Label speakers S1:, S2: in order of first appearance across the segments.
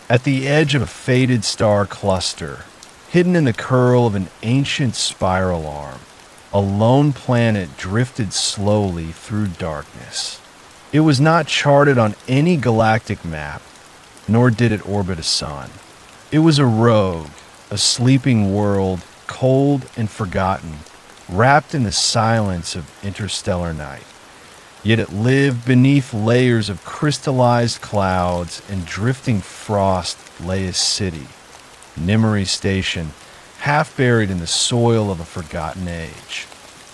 S1: At the edge of a faded star cluster, hidden in the curl of an ancient spiral arm, a lone planet drifted slowly through darkness. It was not charted on any galactic map, nor did it orbit a sun. It was a rogue, a sleeping world, cold and forgotten, wrapped in the silence of interstellar night. Yet it lived beneath layers of crystallized clouds, and drifting frost lay a city, Nimmery Station, half buried in the soil of a forgotten age.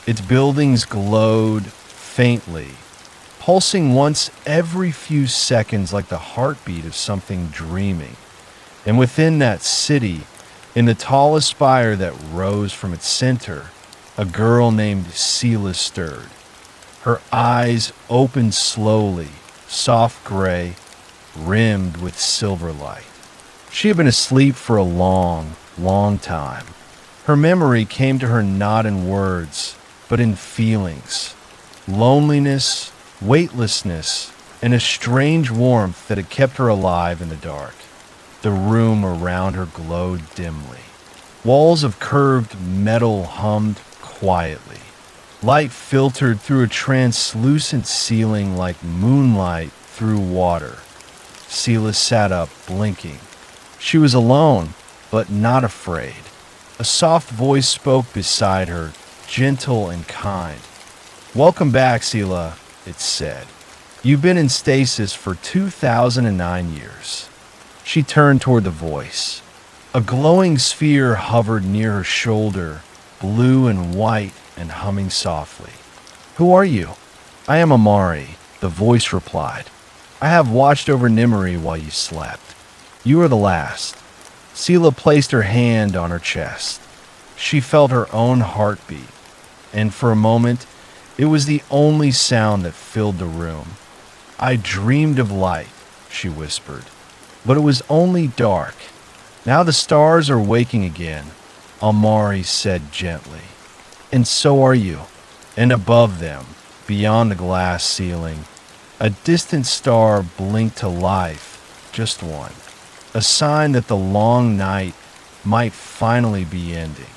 S1: Its buildings glowed faintly, pulsing once every few seconds like the heartbeat of something dreaming. And within that city, in the tallest spire that rose from its center, a girl named Sela stirred. Her eyes opened slowly, soft gray, rimmed with silver light. She had been asleep for a long, long time. Her memory came to her not in words, but in feelings. Loneliness, weightlessness, and a strange warmth that had kept her alive in the dark. The room around her glowed dimly. Walls of curved metal hummed quietly. Light filtered through a translucent ceiling like moonlight through water. Sela sat up, blinking. She was alone, but not afraid. A soft voice spoke beside her, gentle and kind. "Welcome back, Sela," it said. "You've been in stasis for 2009 years." She turned toward the voice. A glowing sphere hovered near her shoulder, blue and white and humming softly. "Who are you?" "I am Amari," the voice replied. "I have watched over Nimmery while you slept. You are the last." Sela placed her hand on her chest. She felt her own heartbeat, and for a moment, it was the only sound that filled the room. "I dreamed of light," she whispered, "but it was only dark. Now the stars are waking again," Amari said gently. "And so are you." And above them, beyond the glass ceiling, a distant star blinked to life, just one, a sign that the long night might finally be ending.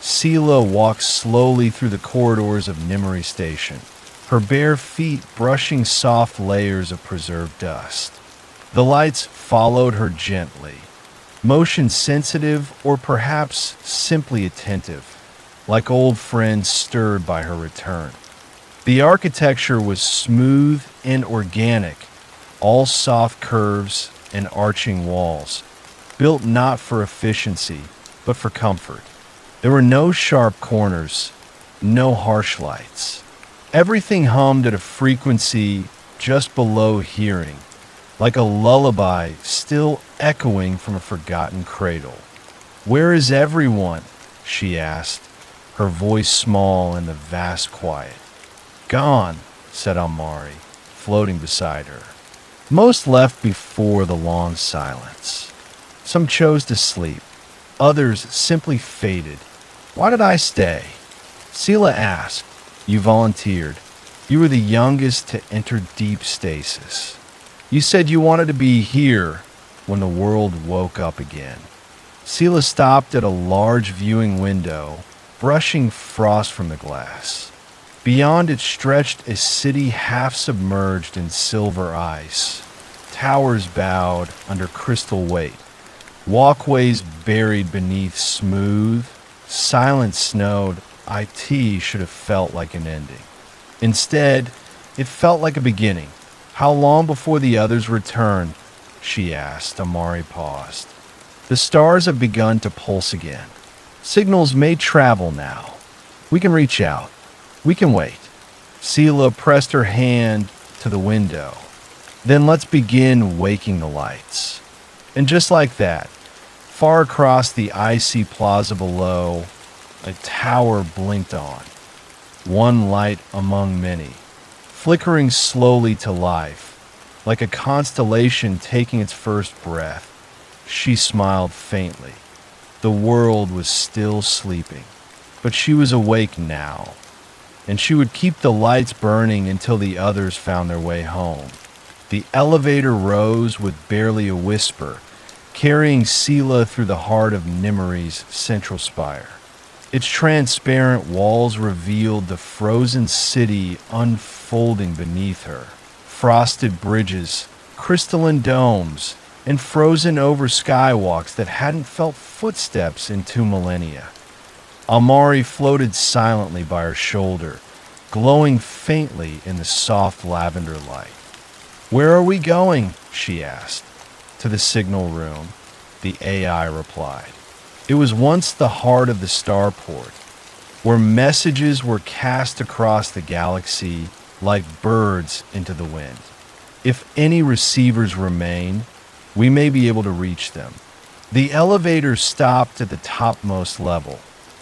S1: Sela walked slowly through the corridors of Nimmery Station, her bare feet brushing soft layers of preserved dust. The lights followed her gently, motion sensitive or perhaps simply attentive, like old friends stirred by her return. The architecture was smooth and organic, all soft curves and arching walls, built not for efficiency, but for comfort. There were no sharp corners, no harsh lights. Everything hummed at a frequency just below hearing, like a lullaby still echoing from a forgotten cradle. "Where is everyone?" she asked, her voice small in the vast quiet. "Gone," said Amari, floating beside her. Most left before the long silence. Some chose to sleep. Others simply faded. "Why did I stay?" Sela asked. "You volunteered. You were the youngest to enter deep stasis. You said you wanted to be here when the world woke up again." Sela stopped at a large viewing window, brushing frost from the glass. Beyond it stretched a city half submerged in silver ice. Towers bowed under crystal weight. Walkways buried beneath smooth, silent snow IT should have felt like an ending. Instead, it felt like a beginning. "How long before the others return?" she asked. Amari paused. "The stars have begun to pulse again. Signals may travel now. We can reach out. We can wait." Sela pressed her hand to the window. "Then let's begin waking the lights." And just like that, far across the icy plaza below, a tower blinked on. One light among many, flickering slowly to life, like a constellation taking its first breath. She smiled faintly. The world was still sleeping, but she was awake now, and she would keep the lights burning until the others found their way home. The elevator rose with barely a whisper, carrying Sela through the heart of Nimri's central spire. Its transparent walls revealed the frozen city unfolding beneath her. Frosted bridges, crystalline domes, and frozen over skywalks that hadn't felt footsteps in 2 millennia. Amari floated silently by her shoulder, glowing faintly in the soft lavender light. "Where are we going?" she asked. "To the signal room," the AI replied. It was once the heart of the starport, where messages were cast across the galaxy like birds into the wind. If any receivers remain, we may be able to reach them. The elevator stopped at the topmost level,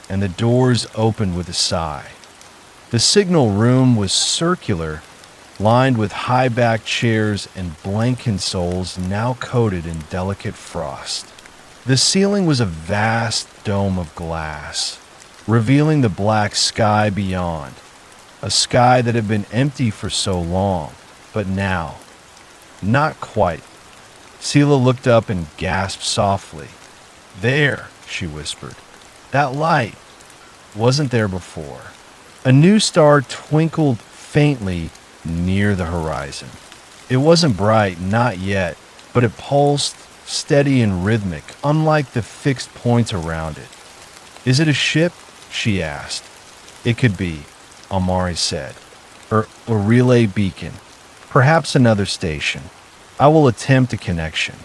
S1: and the doors opened with a sigh. The signal room was circular, lined with high-backed chairs and blank consoles now coated in delicate frost. The ceiling was a vast dome of glass, revealing the black sky beyond, a sky that had been empty for so long, but now, not quite. Sela looked up and gasped softly. "There," she whispered. "That light wasn't there before." A new star twinkled faintly near the horizon. It wasn't bright, not yet, but it pulsed, steady and rhythmic, unlike the fixed points around it. "Is it a ship?" she asked. "It could be," Amari said. "Or a relay beacon. Perhaps another station. I will attempt a connection."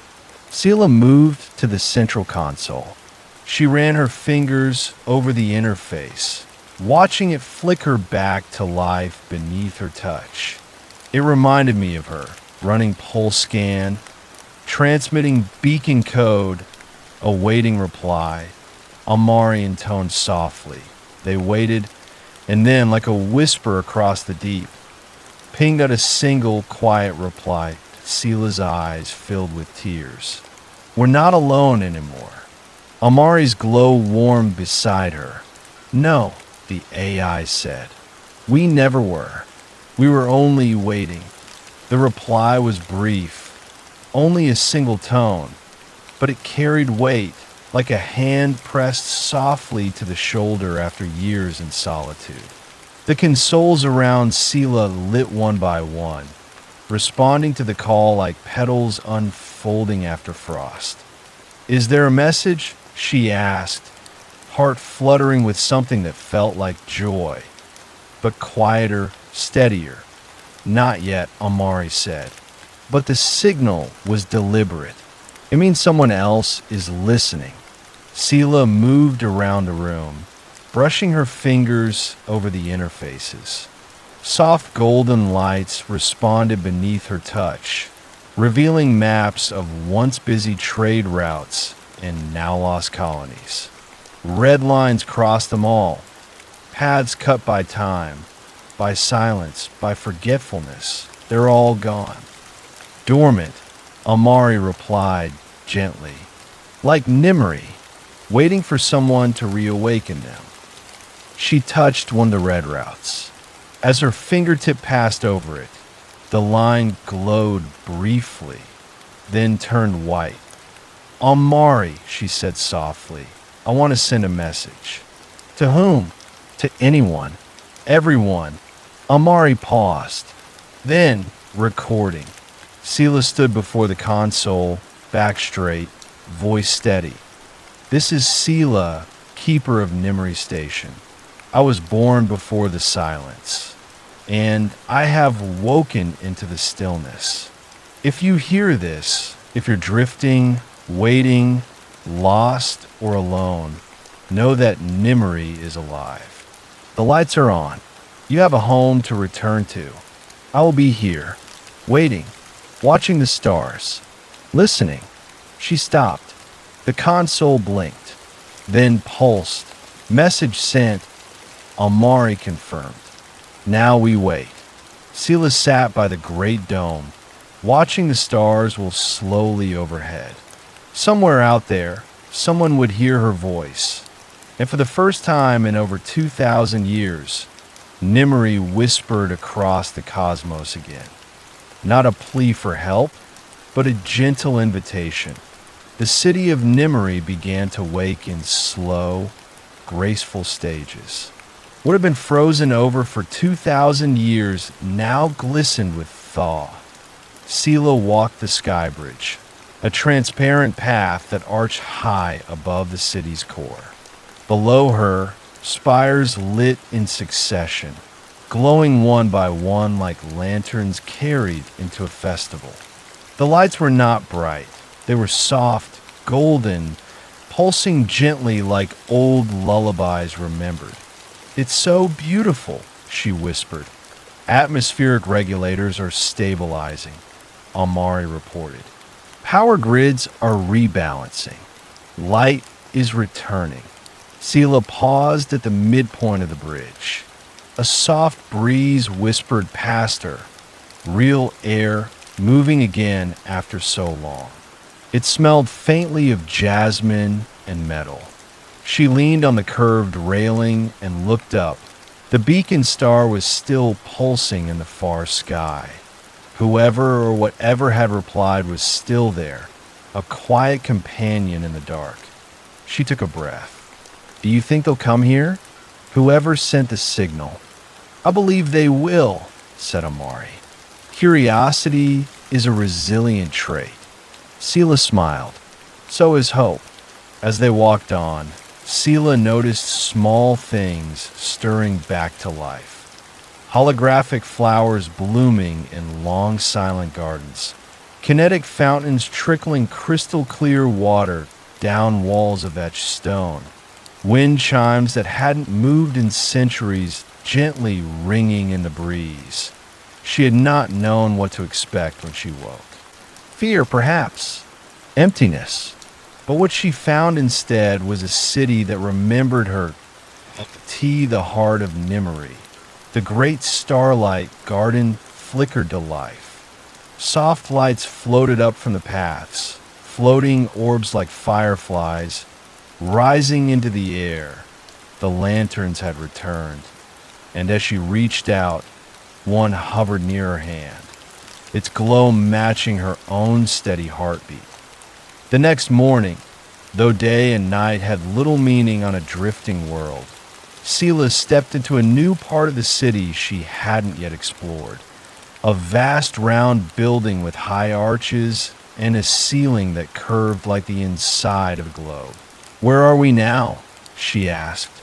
S1: Sela moved to the central console. She ran her fingers over the interface, watching it flicker back to life beneath her touch. It reminded me of her, running pulse scan, transmitting beacon code, awaiting reply. Amari intoned softly. They waited, and then, like a whisper across the deep, pinged out a single quiet reply. Sela's eyes filled with tears. "We're not alone anymore." Amari's glow warmed beside her. "No," the AI said. "We never were. We were only waiting." The reply was brief, only a single tone, but it carried weight, like a hand pressed softly to the shoulder after years in solitude. The consoles around Sela lit one by one, responding to the call like petals unfolding after frost. "Is there a message?" she asked, heart fluttering with something that felt like joy, but quieter, steadier. "Not yet," Amari said. But the signal was deliberate. It means someone else is listening. Sela moved around the room, brushing her fingers over the interfaces. Soft golden lights responded beneath her touch, revealing maps of once busy trade routes and now lost colonies. Red lines crossed them all, paths cut by time, by silence, by forgetfulness. They're all gone. "Dormant," Amari replied gently, "like Nimri, waiting for someone to reawaken them." She touched one of the red routes. As her fingertip passed over it, the line glowed briefly, then turned white. "Amari," she said softly, "I want to send a message." "To whom?" "To anyone. Everyone." Amari paused. Then, recording. Sela stood before the console, back straight, voice steady. "This is Sela, keeper of Nimri Station. I was born before the silence, and I have woken into the stillness. If you hear this, if you're drifting, waiting, lost, or alone, know that Nimri is alive. The lights are on. You have a home to return to. I will be here, waiting, watching the stars, listening." She stopped. The console blinked, then pulsed. Message sent. Amari confirmed. "Now we wait." Sela sat by the great dome, watching the stars roll slowly overhead. Somewhere out there, someone would hear her voice. And for the first time in over 2,000 years, Nimri whispered across the cosmos again. Not a plea for help, but a gentle invitation. The city of Nimri began to wake in slow, graceful stages. What had been frozen over for 2,000 years now glistened with thaw. Sela walked the sky bridge, a transparent path that arched high above the city's core. Below her, spires lit in succession, glowing one by one like lanterns carried into a festival. The lights were not bright. They were soft, golden, pulsing gently like old lullabies remembered. "It's so beautiful," she whispered. "Atmospheric regulators are stabilizing," Amari reported. "Power grids are rebalancing. Light is returning." Sela paused at the midpoint of the bridge. A soft breeze whispered past her, real air moving again after so long. It smelled faintly of jasmine and metal. She leaned on the curved railing and looked up. The beacon star was still pulsing in the far sky. Whoever or whatever had replied was still there, a quiet companion in the dark. She took a breath. "Do you think they'll come here?" "Whoever sent the signal." "I believe they will," said Amari. "Curiosity is a resilient trait." Sela smiled. "So is hope." As they walked on, Sela noticed small things stirring back to life. Holographic flowers blooming in long silent gardens. Kinetic fountains trickling crystal clear water down walls of etched stone. Wind chimes that hadn't moved in centuries gently ringing in the breeze. She had not known what to expect when she woke. Fear, perhaps. Emptiness. But what she found instead was a city that remembered her to the heart of Nimri. The great starlight garden flickered to life. Soft lights floated up from the paths, floating orbs like fireflies, rising into the air. The lanterns had returned, and as she reached out, one hovered near her hand, its glow matching her own steady heartbeat. The next morning, though day and night had little meaning on a drifting world, Sela stepped into a new part of the city she hadn't yet explored. A vast round building with high arches and a ceiling that curved like the inside of a globe. "Where are we now?" she asked.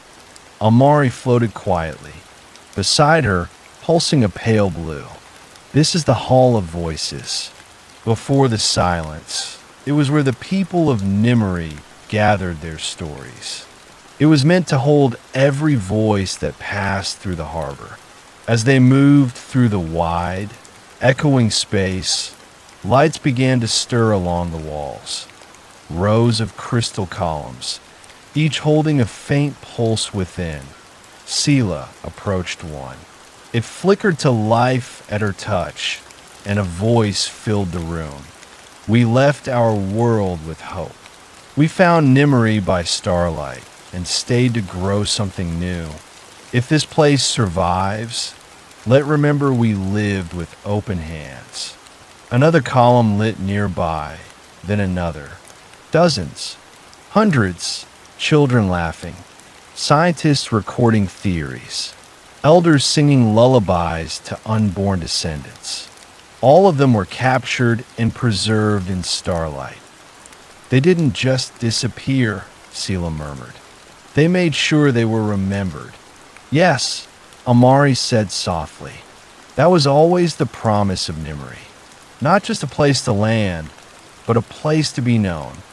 S1: Amari floated quietly. Beside her, pulsing a pale blue. "This is the Hall of Voices." Before the silence, it was where the people of Nimri gathered their stories. It was meant to hold every voice that passed through the harbor. As they moved through the wide, echoing space, lights began to stir along the walls. Rows of crystal columns, each holding a faint pulse within. Sela approached one. It flickered to life at her touch, and a voice filled the room. "We left our world with hope. We found Nimri by starlight and stayed to grow something new. If this place survives, let remember we lived with open hands." Another column lit nearby, then another. Dozens, hundreds, children laughing, scientists recording theories, elders singing lullabies to unborn descendants. All of them were captured and preserved in starlight. "They didn't just disappear," Sela murmured. "They made sure they were remembered." "Yes," Amari said softly. "That was always the promise of Nimri. Not just a place to land, but a place to be known."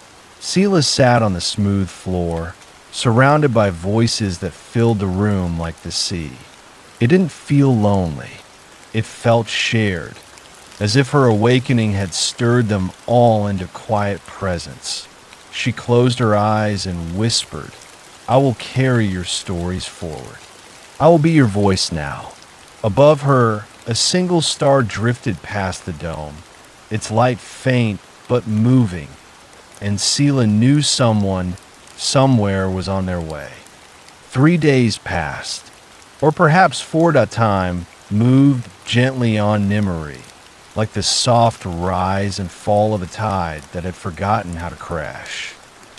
S1: Sela sat on the smooth floor, surrounded by voices that filled the room like the sea. It didn't feel lonely. It felt shared, as if her awakening had stirred them all into quiet presence. She closed her eyes and whispered, "I will carry your stories forward. I will be your voice now." Above her, a single star drifted past the dome, its light faint but moving, and Sela knew someone, somewhere was on their way. 3 days passed, or perhaps 4 at a time, moved gently on Nimri. like the soft rise and fall of a tide that had forgotten how to crash.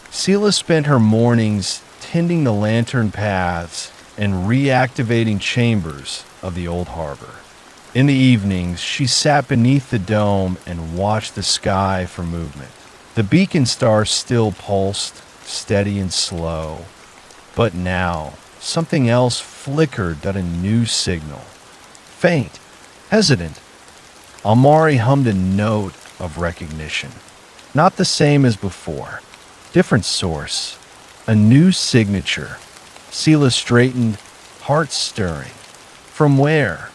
S1: Sela spent her mornings tending the lantern paths and reactivating chambers of the old harbor. In the evenings, she sat beneath the dome and watched the sky for movement. The beacon star still pulsed, steady and slow, but now something else flickered at a new signal. Faint, hesitant. Almari hummed a note of recognition. Not the same as before. Different source. A new signature. Sela straightened, heart stirring. From where?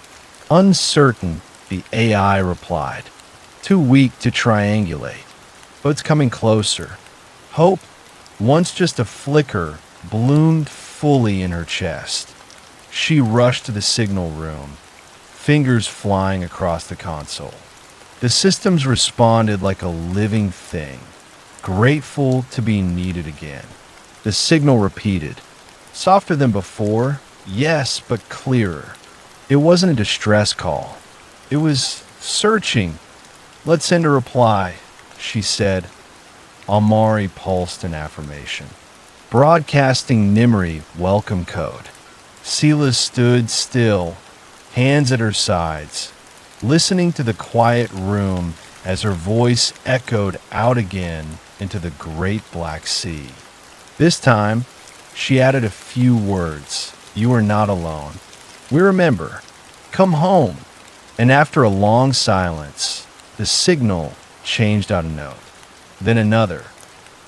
S1: Uncertain, the AI replied. Too weak to triangulate. But it's coming closer. Hope, once just a flicker, bloomed fully in her chest. She rushed to the signal room, fingers flying across the console. The systems responded like a living thing, grateful to be needed again. The signal repeated. Softer than before, yes, but clearer. It wasn't a distress call. It was searching. Let's send a reply, she said. Almari pulsed in affirmation. Broadcasting Nimri welcome code. Sela stood still, hands at her sides, listening to the quiet room as her voice echoed out again into the great black sea. This time, she added a few words. You are not alone. We remember. Come home. And after a long silence, the signal changed out a note. Then another.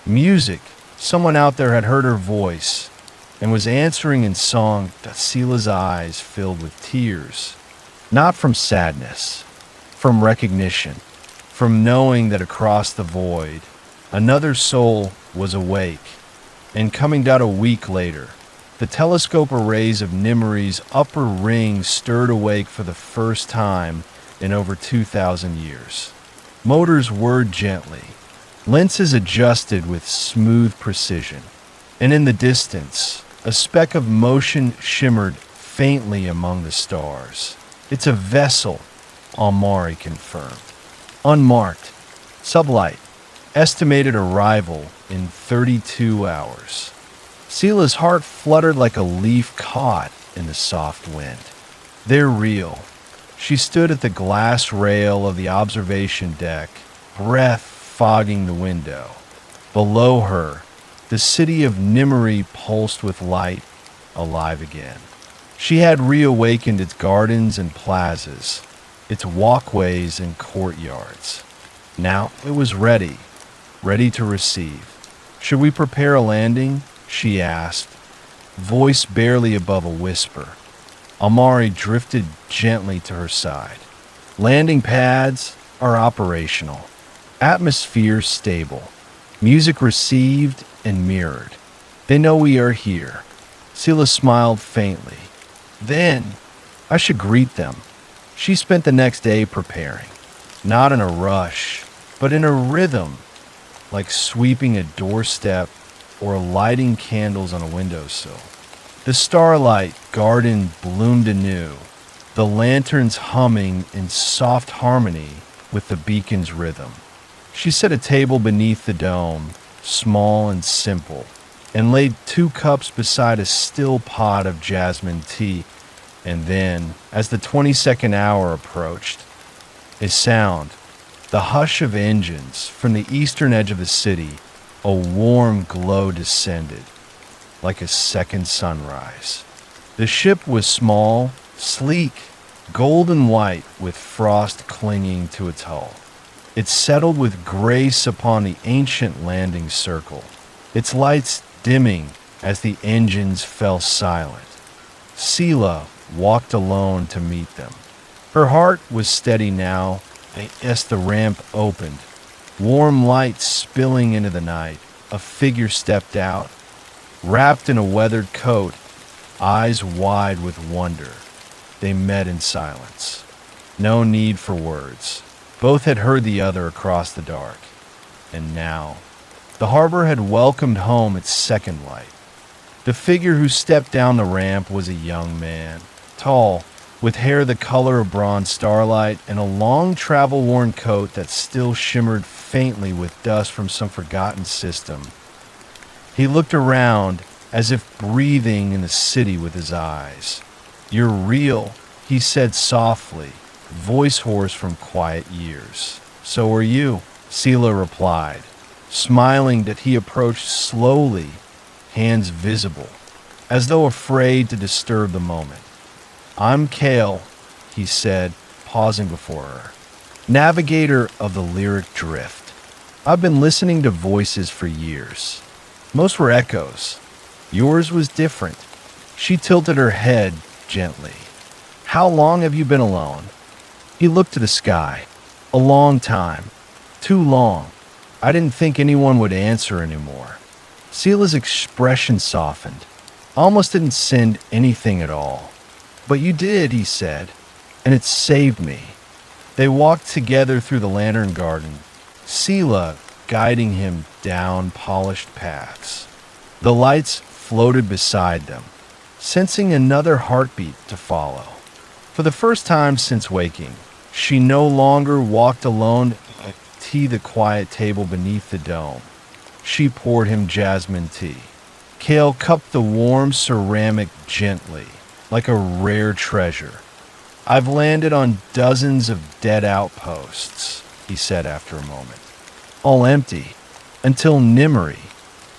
S1: Music. Someone out there had heard her voice and was answering in song that Sela's eyes filled with tears. Not from sadness, from recognition, from knowing that across the void, another soul was awake. And coming down a week later, the telescope arrays of Nimri's upper ring stirred awake for the first time in over 2,000 years. Motors whirred gently, lenses adjusted with smooth precision, and in the distance, a speck of motion shimmered faintly among the stars. It's a vessel, Almari confirmed. Unmarked, sublight, estimated arrival in 32 hours. Sela's heart fluttered like a leaf caught in the soft wind. They're real. She stood at the glass rail of the observation deck, breath fogging the window. Below her, the city of Nimri pulsed with light, alive again. She had reawakened its gardens and plazas, its walkways and courtyards. Now it was ready to receive. Should we prepare a landing? She asked, voice barely above a whisper. Almari drifted gently to her side. Landing pads are operational. Atmosphere stable. Music received and mirrored. They know we are here. Sela smiled faintly. Then, I should greet them. She spent the next day preparing. Not in a rush, but in a rhythm, like sweeping a doorstep or lighting candles on a windowsill. The starlight garden bloomed anew, the lanterns humming in soft harmony with the beacon's rhythm. She set a table beneath the dome, small and simple, and laid 2 cups beside a still pot of jasmine tea. And then, as the 22nd hour approached, a sound, the hush of engines from the eastern edge of the city, a warm glow descended, like a second sunrise. The ship was small, sleek, golden white with frost clinging to its hull. It settled with grace upon the ancient landing circle, its lights dimming as the engines fell silent. Sela walked alone to meet them. Her heart was steady now as the ramp opened. Warm light spilling into the night, a figure stepped out, wrapped in a weathered coat, eyes wide with wonder. They met in silence. No need for words. Both had heard the other across the dark. And now, the harbor had welcomed home its second light. The figure who stepped down the ramp was a young man, tall, with hair the color of bronze starlight and a long travel-worn coat that still shimmered faintly with dust from some forgotten system. He looked around as if breathing in the city with his eyes. "You're real," he said softly, voice hoarse from quiet years. "So are you," Sela replied, smiling that he approached slowly, hands visible, as though afraid to disturb the moment. "I'm Kale," he said, pausing before her, "navigator of the lyric drift. I've been listening to voices for years. Most were echoes. Yours was different." She tilted her head gently. "How long have you been alone?" He looked to the sky. "A long time. Too long. I didn't think anyone would answer anymore." Sela's expression softened. "Almost didn't send anything at all. But you did," he said, "and it saved me." They walked together through the lantern garden, Sela guiding him down polished paths. The lights floated beside them, sensing another heartbeat to follow. For the first time since waking, she no longer walked alone to the quiet table beneath the dome. She poured him jasmine tea. Kale cupped the warm ceramic gently, like a rare treasure. "I've landed on dozens of dead outposts," he said after a moment. "All empty. Until Nimmery."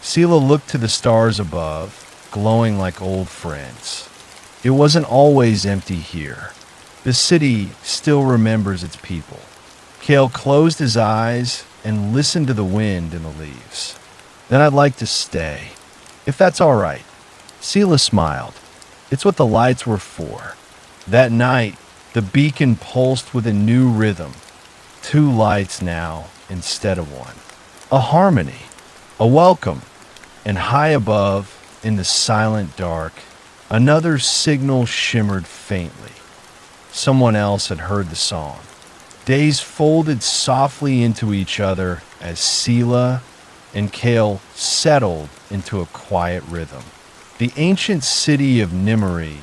S1: Sela looked to the stars above, glowing like old friends. "It wasn't always empty here. The city still remembers its people." Kale closed his eyes and listened to the wind in the leaves. "Then I'd like to stay, if that's all right." Sela smiled. It's what the lights were for. That night, the beacon pulsed with a new rhythm. 2 lights now instead of 1. A harmony, a welcome, and high above, in the silent dark, another signal shimmered faintly. Someone else had heard the song. Days folded softly into each other as Sela and Kale settled into a quiet rhythm. The ancient city of Nimmery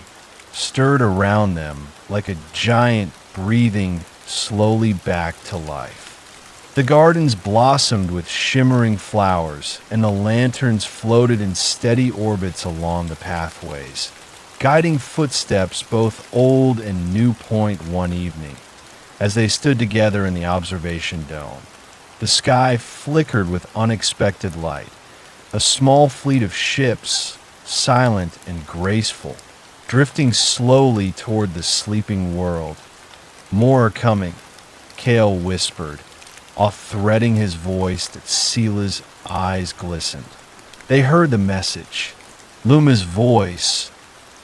S1: stirred around them like a giant breathing slowly back to life. The gardens blossomed with shimmering flowers, and the lanterns floated in steady orbits along the pathways, guiding footsteps both old and new point one evening. As they stood together in the observation dome, the sky flickered with unexpected light. A small fleet of ships, silent and graceful, drifting slowly toward the sleeping world. "More are coming," Kale whispered, off-threading his voice that Sela's eyes glistened. They heard the message. Luma's voice,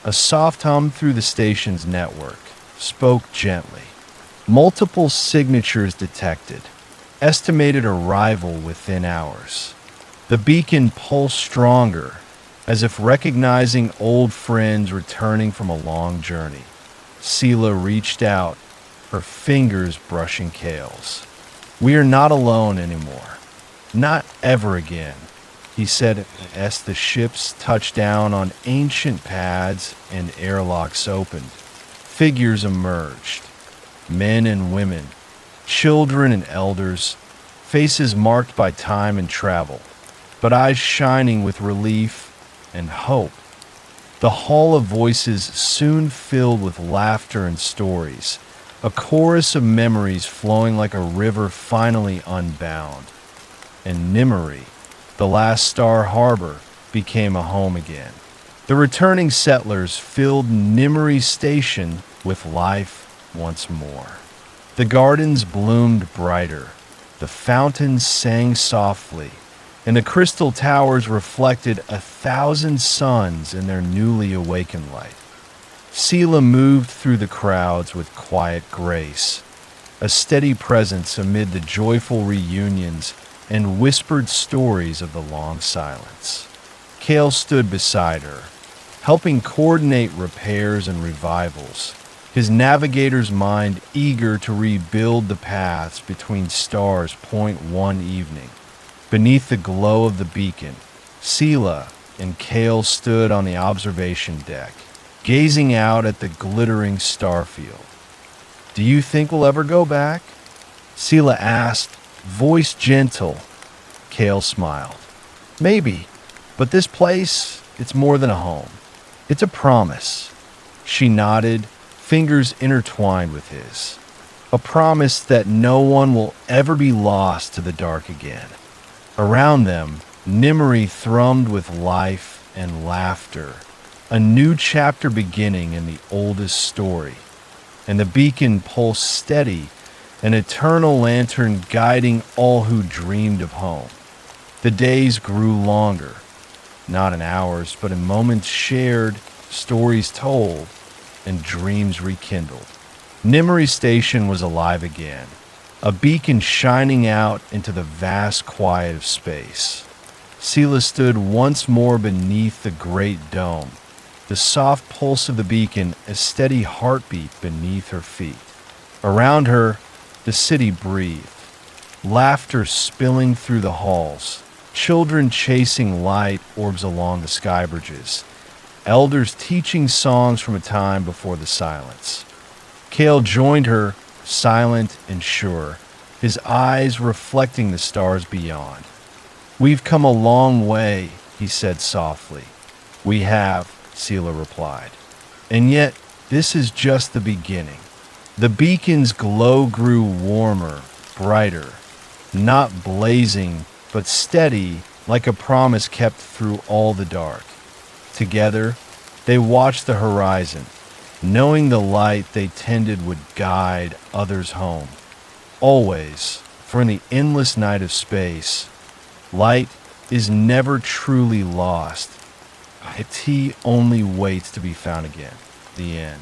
S1: a soft hum through the station's network, spoke gently. Multiple signatures detected. Estimated arrival within hours. The beacon pulsed stronger, as if recognizing old friends returning from a long journey. Sela reached out, her fingers brushing Kale's. "We are not alone anymore. Not ever again," he said as the ships touched down on ancient pads and airlocks opened. Figures emerged. Men and women, children and elders, faces marked by time and travel, but eyes shining with relief and hope. The hall of voices soon filled with laughter and stories, a chorus of memories flowing like a river finally unbound. And Nimmery, the last star harbor, became a home again. The returning settlers filled Nimmery Station with life once more. The gardens bloomed brighter, the fountains sang softly, and the crystal towers reflected 1,000 suns in their newly awakened light. Sela moved through the crowds with quiet grace, a steady presence amid the joyful reunions and whispered stories of the long silence. Kale stood beside her, helping coordinate repairs and revivals, his navigator's mind eager to rebuild the paths between stars point one evening. Beneath the glow of the beacon, Sela and Kale stood on the observation deck, gazing out at the glittering starfield. "Do you think we'll ever go back?" Sela asked, voice gentle. Kale smiled. "Maybe, but this place, it's more than a home. It's a promise." She nodded, fingers intertwined with his. "A promise that no one will ever be lost to the dark again." Around them, Nimri thrummed with life and laughter, a new chapter beginning in the oldest story. And the beacon pulsed steady, an eternal lantern guiding all who dreamed of home. The days grew longer, not in hours, but in moments shared, stories told, and dreams rekindled. Nimri Station was alive again, a beacon shining out into the vast quiet of space. Sela stood once more beneath the great dome, the soft pulse of the beacon a steady heartbeat beneath her feet. Around her, the city breathed, laughter spilling through the halls, children chasing light orbs along the sky bridges, elders teaching songs from a time before the silence. Kale joined her, silent and sure, his eyes reflecting the stars beyond. "We've come a long way," he said softly. "We have," Sela replied. "And yet, this is just the beginning." The beacon's glow grew warmer, brighter, not blazing, but steady, like a promise kept through all the dark. Together, they watched the horizon, knowing the light they tended would guide others home. Always, for in the endless night of space, light is never truly lost. It only waits to be found again. The end.